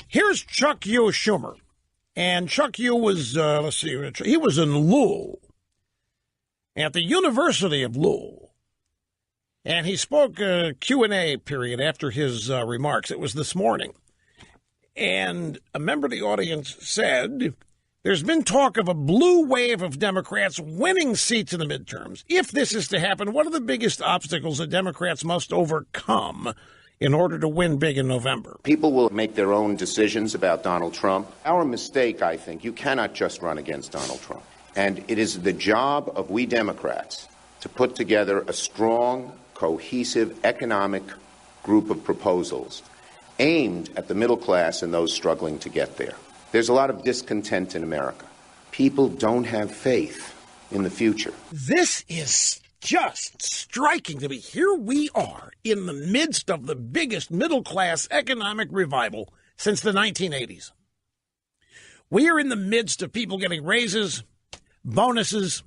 Here's Chuck U. Schumer. And Chuck U. was, he was in Louisville, at the University of Louisville. And he spoke a Q&A period after his remarks. It was this morning. And a member of the audience said, there's been talk of a blue wave of Democrats winning seats in the midterms. If this is to happen, what are the biggest obstacles that Democrats must overcome in order to win big in November? People will make their own decisions about Donald Trump. Our mistake, I think, you cannot just run against Donald Trump. And it is the job of we Democrats to put together a strong, cohesive economic group of proposals aimed at the middle class and those struggling to get there. There's a lot of discontent in America. People don't have faith in the future. This is just striking to me. Here we are in the midst of the biggest middle-class economic revival since the 1980s. We are in the midst of people getting raises, bonuses,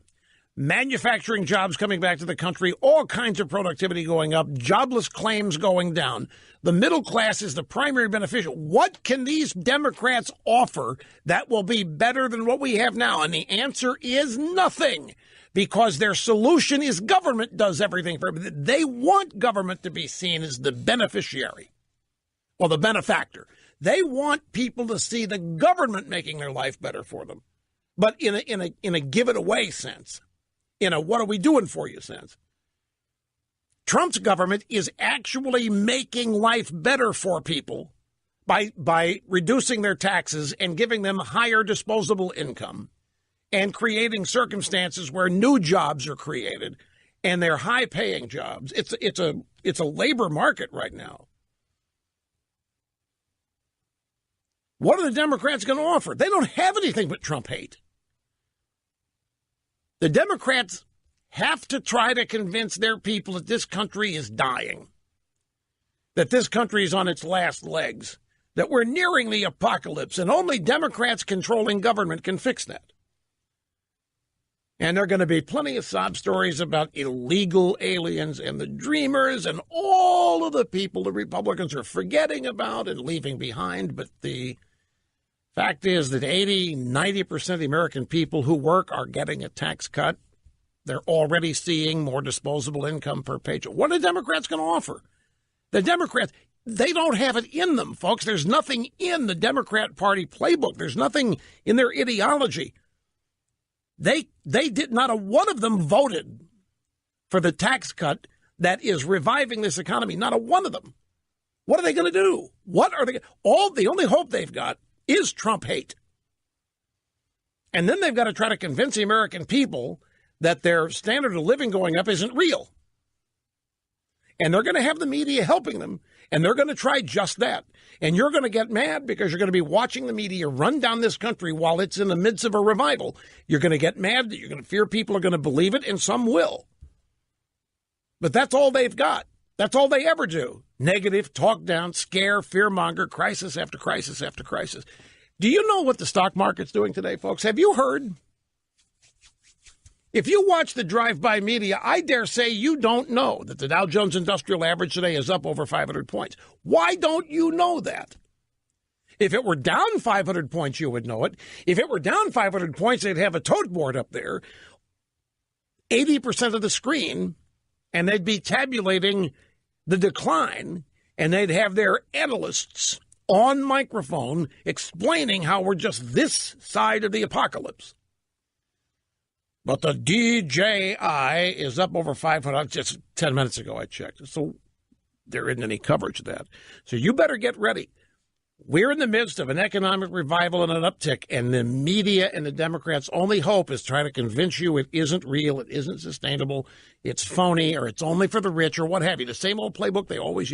manufacturing jobs coming back to the country, all kinds of productivity going up, jobless claims going down. The middle class is the primary beneficiary. What can these Democrats offer that will be better than what we have now? And the answer is nothing, because their solution is government does everything for them. They want government to be seen as the beneficiary or the benefactor. They want people to see the government making their life better for them, but in a give it away sense. In a what are we doing for you sense. Trump's government is actually making life better for people by reducing their taxes and giving them higher disposable income and creating circumstances where new jobs are created, and they're high-paying jobs. It's a labor market right now. What are the Democrats going to offer? They don't have anything but Trump hate. The Democrats have to try to convince their people that this country is dying, that this country is on its last legs, that we're nearing the apocalypse, and only Democrats controlling government can fix that. And there are going to be plenty of sob stories about illegal aliens and the dreamers and all of the people the Republicans are forgetting about and leaving behind. But the fact is that 90% of the American people who work are getting a tax cut. They're already seeing more disposable income per paycheck. What are the Democrats going to offer? The Democrats, they don't have it in them, folks. There's nothing in the Democrat Party playbook. There's nothing in their ideology. They did, not a one of them voted for the tax cut that is reviving this economy. Not a one of them. What are they going to do? What are they? The only hope they've got is Trump hate. And then they've got to try to convince the American people that their standard of living going up isn't real. And they're going to have the media helping them, and they're going to try just that. And you're going to get mad because you're going to be watching the media run down this country while it's in the midst of a revival. You're going to get mad. You're going to fear people are going to believe it, and some will. But that's all they've got. That's all they ever do. Negative, talk down, scare, fearmonger, crisis after crisis after crisis. Do you know what the stock market's doing today, folks? Have you heard? If you watch the drive-by media, I dare say you don't know that the Dow Jones Industrial Average today is up over 500 points. Why don't you know that? If it were down 500 points, you would know it. If it were down 500 points, they'd have a tote board up there, 80% of the screen, and they'd be tabulating the decline, and they'd have their analysts on microphone explaining how we're just this side of the apocalypse. But the DJI is up over 500. Just 10 minutes ago, I checked. So there isn't any coverage of that. So you better get ready. We're in the midst of an economic revival and an uptick, and the media and the Democrats' only hope is trying to convince you it isn't real, it isn't sustainable, it's phony, or it's only for the rich, or what have you. The same old playbook they always use.